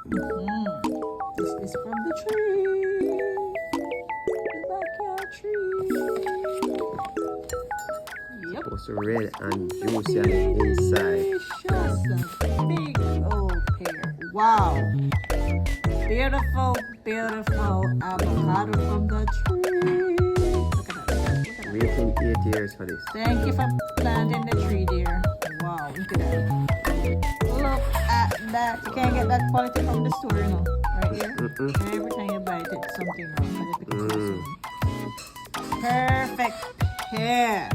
This is from the tree. The backyard tree. Yep. Supposed to red and juicy on the inside. Delicious. Big old pear. Wow. Beautiful, beautiful avocado from the tree. Look at that. Look at that. Waiting 8 years for this. Thank you for planting the tree, dear. Wow, look at that. Look at that. You can't get that quality from the store, you know. Right here. Every time you buy it, it's something wrong. But I pick it from the store. Perfect pear.